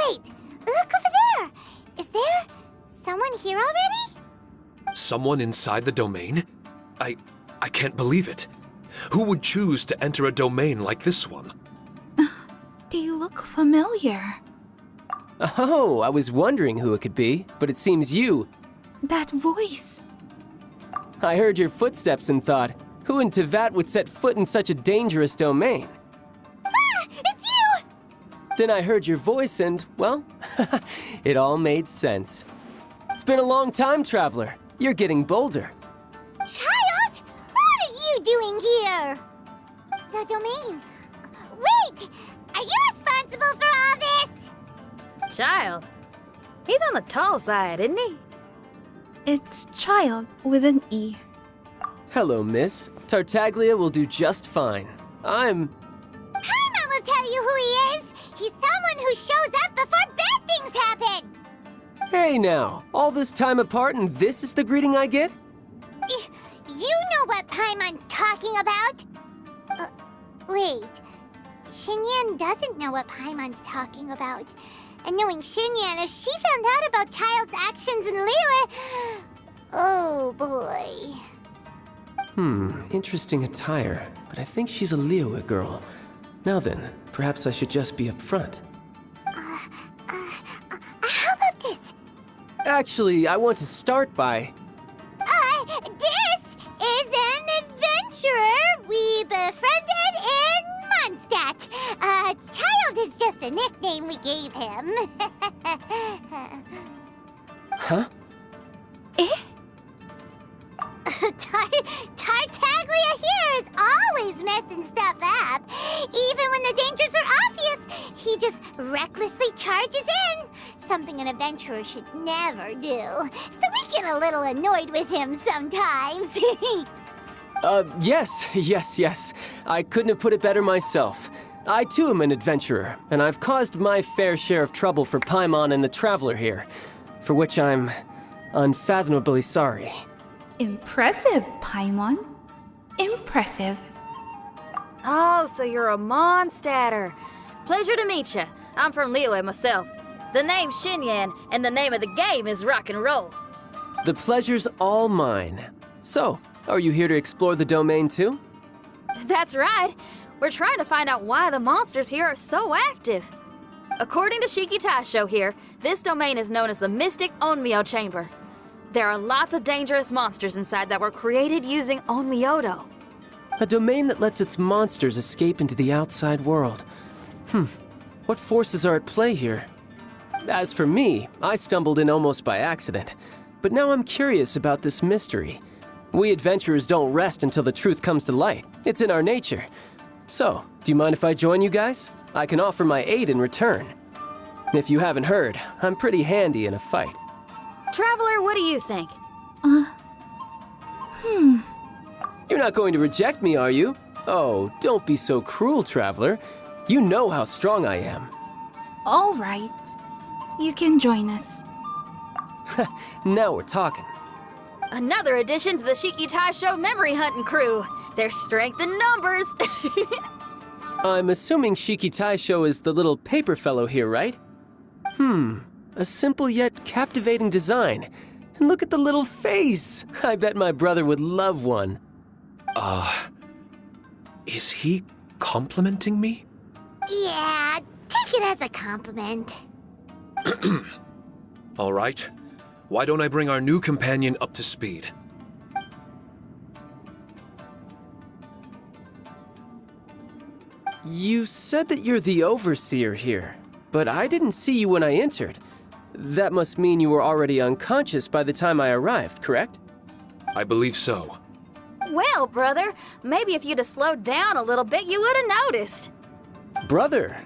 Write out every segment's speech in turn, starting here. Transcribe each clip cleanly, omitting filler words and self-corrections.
Wait! Look over there! Is there someone here already? Someone inside the domain? I can't believe it. Who would choose to enter a domain like this one? They look familiar. Oh, I was wondering who it could be, but it seems you. That voice. I heard your footsteps and thought, who in Tevat would set foot in such a dangerous domain? Ah! It's you! Then I heard your voice and, well, it all made sense. It's been a long time, Traveler. You're getting bolder. Child! What are you doing here? The domain. Wait! Are you responsible for all this? Child? He's on the tall side, isn't he? It's child with an E. Hello, miss. Tartaglia will do just fine. Paimon will tell you who he is. He's someone who shows up before bad things happen. Hey now, all this time apart and this is the greeting I get? You know what Paimon's talking about? Wait. Xinyan doesn't know what Paimon's talking about. And knowing Xinyan, if she found out about Child's actions in Liyue... Oh, boy. Interesting attire, but I think she's a Liyue girl. Now then, perhaps I should just be up front. How about this? Actually, I want to start by... This is an adventurer we befriended in Mondstadt. Child is just a nickname we gave him. Huh? Eh? Tartaglia here is always messing stuff up. Even when the dangers are obvious, he just recklessly charges in. Something an adventurer should never do. So we get a little annoyed with him sometimes. Yes. I couldn't have put it better myself. I too am an adventurer, and I've caused my fair share of trouble for Paimon and the Traveler here, for which I'm unfathomably sorry. Impressive, Paimon. Impressive. Oh, so you're a Mondstadter. Pleasure to meet you. I'm from Liyue myself. The name's Xinyan, and the name of the game is rock and roll. The pleasure's all mine. So, are you here to explore the domain too? That's right. We're trying to find out why the monsters here are so active. According to Shiki Taisho here, this domain is known as the Mystic Onmyo Chamber. There are lots of dangerous monsters inside that were created using Onmyodo. A domain that lets its monsters escape into the outside world. What forces are at play here? As for me, I stumbled in almost by accident. But now I'm curious about this mystery. We adventurers don't rest until the truth comes to light. It's in our nature. So, do you mind if I join you guys? I can offer my aid in return. If you haven't heard, I'm pretty handy in a fight. Traveler, what do you think? You're not going to reject me, are you? Oh, don't be so cruel, Traveler. You know how strong I am. All right. You can join us. Now we're talking. Another addition to the Shiki Taisho memory hunting crew. There's strength in numbers. I'm assuming Shiki Taisho is the little paper fellow here, right? A simple yet captivating design. And look at the little face! I bet my brother would love one. Is he complimenting me? Yeah, take it as a compliment. All right. Why don't I bring our new companion up to speed? You said that you're the overseer here, but I didn't see you when I entered. That must mean you were already unconscious by the time I arrived, correct? I believe so. Well, brother, maybe if you'd have slowed down a little bit, you would have noticed. Brother?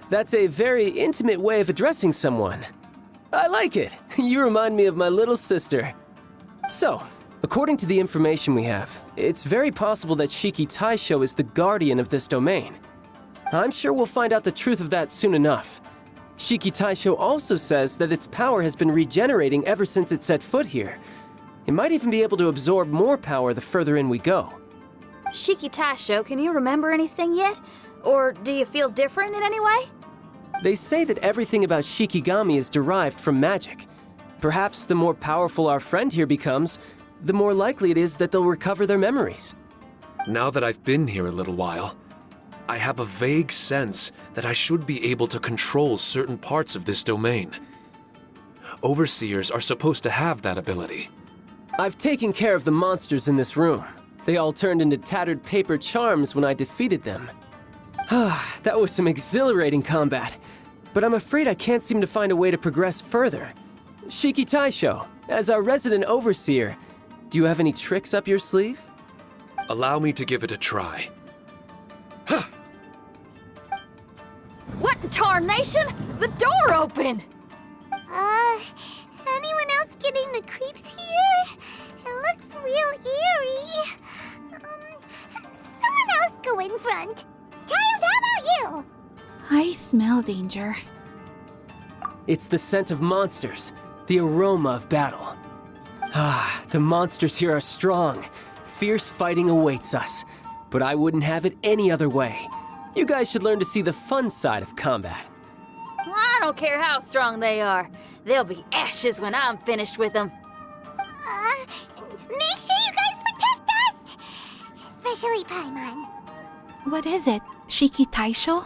That's a very intimate way of addressing someone. I like it. You remind me of my little sister. So, according to the information we have, it's very possible that Shiki Taisho is the guardian of this domain. I'm sure we'll find out the truth of that soon enough. Shiki Taisho also says that its power has been regenerating ever since it set foot here. It might even be able to absorb more power the further in we go. Shiki Taisho, can you remember anything yet? Or do you feel different in any way? They say that everything about Shikigami is derived from magic. Perhaps the more powerful our friend here becomes, the more likely it is that they'll recover their memories. Now that I've been here a little while, I have a vague sense that I should be able to control certain parts of this domain. Overseers are supposed to have that ability. I've taken care of the monsters in this room. They all turned into tattered paper charms when I defeated them. That was some exhilarating combat, but I'm afraid I can't seem to find a way to progress further. Shiki Taisho, as our resident overseer, do you have any tricks up your sleeve? Allow me to give it a try. What in tarnation? The door opened! Anyone else getting the creeps here? It looks real eerie. Someone else go in front. Child, how about you? I smell danger. It's the scent of monsters, the aroma of battle. The monsters here are strong. Fierce fighting awaits us, but I wouldn't have it any other way. You guys should learn to see the fun side of combat. I don't care how strong they are. They'll be ashes when I'm finished with them. Make sure you guys protect us! Especially Paimon. What is it? Shiki Taisho?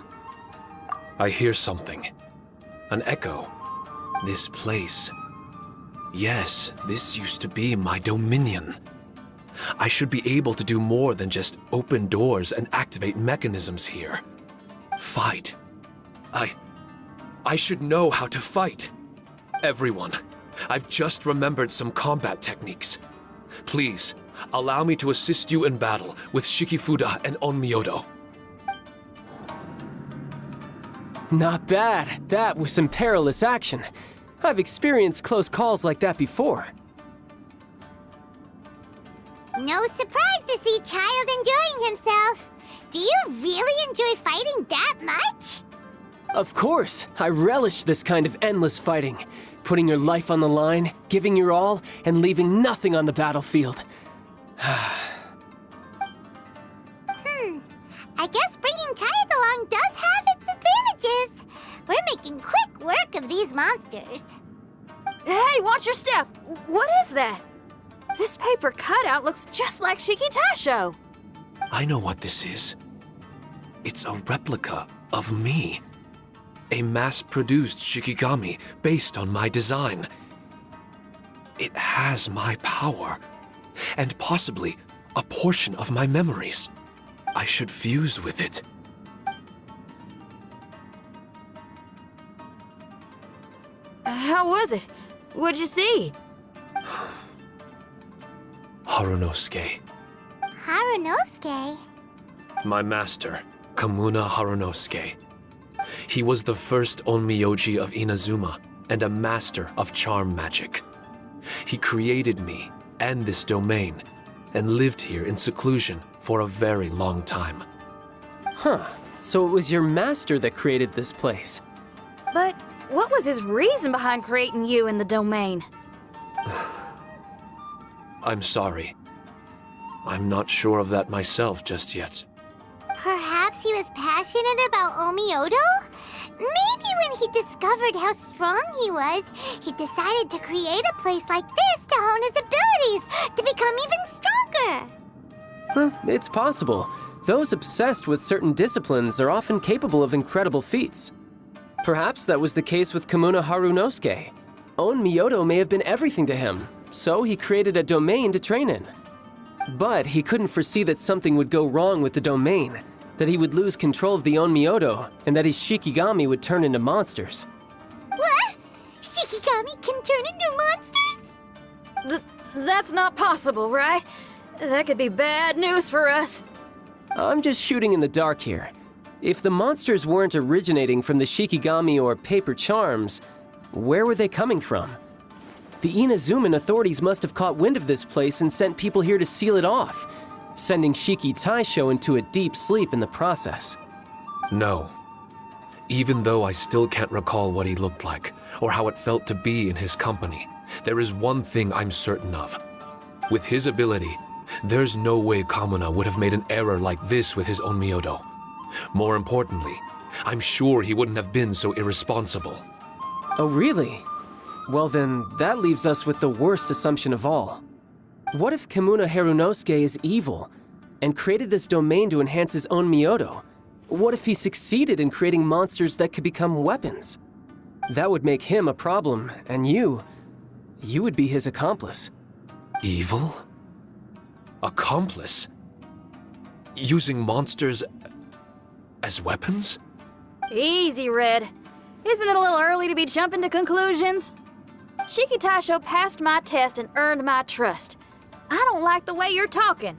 I hear something. An echo. This place. Yes, this used to be my dominion. I should be able to do more than just open doors and activate mechanisms here. Fight. I should know how to fight. Everyone, I've just remembered some combat techniques. Please, allow me to assist you in battle with Shikifuda and Onmyodo. Not bad. That was some perilous action. I've experienced close calls like that before. No surprise to see Child enjoying himself. Do you really enjoy fighting that much? Of course, I relish this kind of endless fighting. Putting your life on the line, giving your all, and leaving nothing on the battlefield. I guess bringing Child along does have its advantages. We're making quick work of these monsters. Hey, watch your step! What is that? This paper cutout looks just like Shiki Taisho. I know what this is. It's a replica of me. A mass-produced Shikigami based on my design. It has my power, and possibly a portion of my memories. I should fuse with it. How was it? What'd you see? Harunosuke. Harunosuke? My master, Kamuna Harunosuke. He was the first Onmyoji of Inazuma and a master of charm magic. He created me and this domain and lived here in seclusion for a very long time. So it was your master that created this place. But what was his reason behind creating you in the domain? I'm sorry. I'm not sure of that myself just yet. Perhaps he was passionate about Onmyodo? Maybe when he discovered how strong he was, he decided to create a place like this to hone his abilities, to become even stronger. It's possible. Those obsessed with certain disciplines are often capable of incredible feats. Perhaps that was the case with Kamuna Harunosuke. Onmyodo may have been everything to him, so he created a domain to train in. But he couldn't foresee that something would go wrong with the domain, that he would lose control of the Onmyodo, and that his Shikigami would turn into monsters. What? Shikigami can turn into monsters? That's not possible, right? That could be bad news for us. I'm just shooting in the dark here. If the monsters weren't originating from the Shikigami or paper charms, where were they coming from? The Inazuman authorities must have caught wind of this place and sent people here to seal it off, sending Shiki Taisho into a deep sleep in the process. No. Even though I still can't recall what he looked like, or how it felt to be in his company, there is one thing I'm certain of. With his ability, there's no way Kamuna would have made an error like this with his Onmyodo. More importantly, I'm sure he wouldn't have been so irresponsible. Oh, really? Well then, that leaves us with the worst assumption of all. What if Kimuna Harunosuke is evil and created this domain to enhance his own Myoto? What if he succeeded in creating monsters that could become weapons? That would make him a problem, and you would be his accomplice. Evil? Accomplice? Using monsters as weapons? Easy, Red. Isn't it a little early to be jumping to conclusions? Shiki Taisho passed my test and earned my trust. I don't like the way you're talking.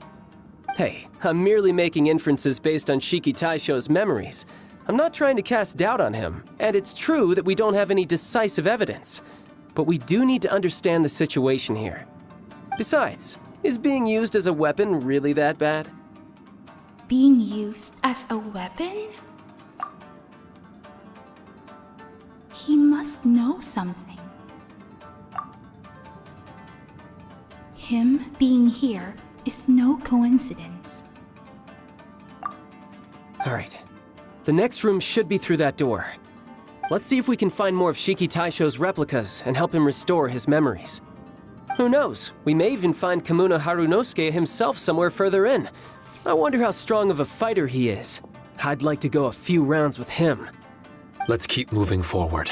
Hey, I'm merely making inferences based on Shiki Taisho's memories. I'm not trying to cast doubt on him, and it's true that we don't have any decisive evidence. But we do need to understand the situation here. Besides, is being used as a weapon really that bad? Being used as a weapon? He must know something. Him being here is no coincidence. All right. The next room should be through that door. Let's see if we can find more of Shiki Taisho's replicas and help him restore his memories. Who knows? We may even find Kimuna Harunosuke himself somewhere further in. I wonder how strong of a fighter he is. I'd like to go a few rounds with him. Let's keep moving forward.